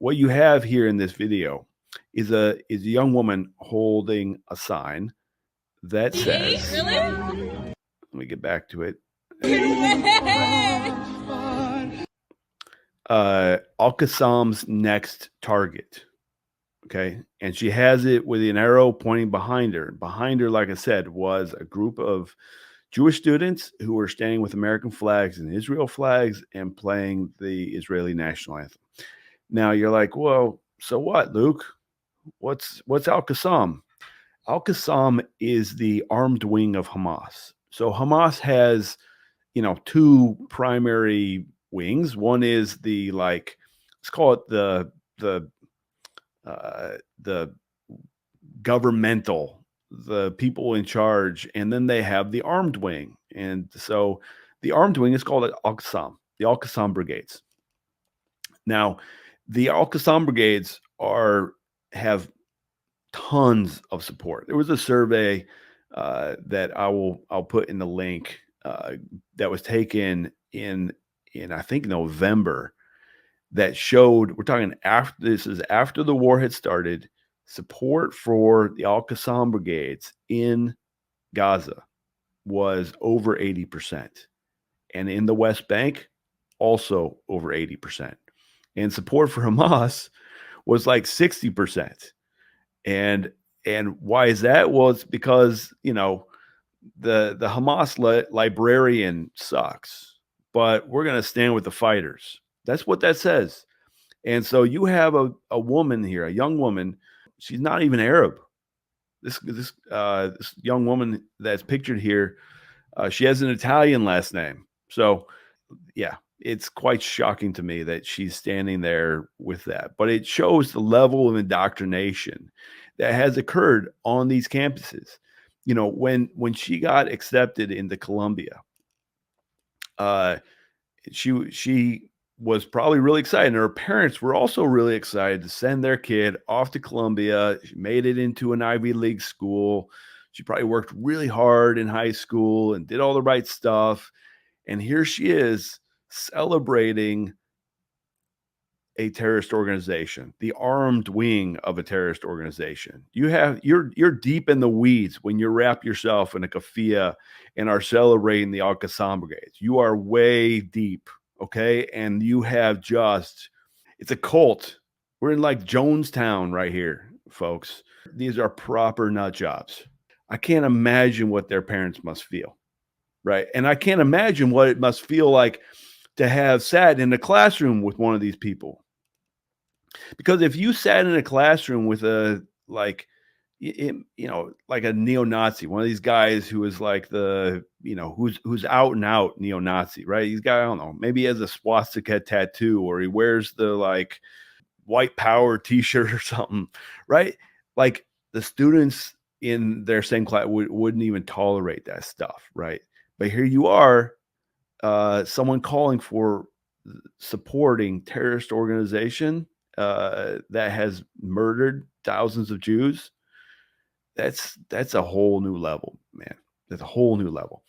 what you have here in this video is a young woman holding a sign that says, Really? let me get back to it. Al-Qasam's next target. Okay. And she has it with an arrow pointing behind her. Behind her, like I said, was a group of Jewish students who were standing with American flags and Israel flags and playing the Israeli national anthem. Now you're like, well, so what, Luke? What's Al-Qasam? Al-Qasam is the armed wing of Hamas. So Hamas has, two primary wings. One is the let's call it the governmental, the people in charge, and then they have the armed wing. And so the armed wing is called Al-Qasam, the Al-Qasam brigades. Now, the Al-Qasam brigades have tons of support. There was a survey that I'll put in the link that was taken in I think November, that showed, we're talking after the war had started, support for the Al-Qasam brigades in Gaza was over 80%. And in the West Bank, also over 80%. And support for Hamas was like 60%. And why is that? Well, it's because, the Hamas librarian sucks, but we're going to stand with the fighters. That's what that says. And so you have a woman here, a young woman. She's not even Arab. This young woman that's pictured here, she has an Italian last name. So, yeah, it's quite shocking to me that she's standing there with that. But it shows the level of indoctrination that has occurred on these campuses. When she got accepted into Columbia, she was probably really excited. And her parents were also really excited to send their kid off to Columbia. She made it into an Ivy League school. She probably worked really hard in high school and did all the right stuff. And here she is celebrating a terrorist organization, the armed wing of a terrorist organization. You're deep in the weeds when you wrap yourself in a keffiyeh and are celebrating the Al-Qasam brigades. You are way deep, okay? And you have it's a cult. We're in like Jonestown right here, folks. These are proper nut jobs. I can't imagine what their parents must feel, right? And I can't imagine what it must feel like to have sat in a classroom with one of these people. Because if you sat in a classroom with like a neo-Nazi, one of these guys who is like who's out and out neo-Nazi, right? He's got, I don't know, maybe he has a swastika tattoo, or he wears the like white power t-shirt or something, right? Like the students in their same class wouldn't even tolerate that stuff, right? But here you are, someone calling for supporting terrorist organization that has murdered thousands of Jews. That's a whole new level, man. That's a whole new level.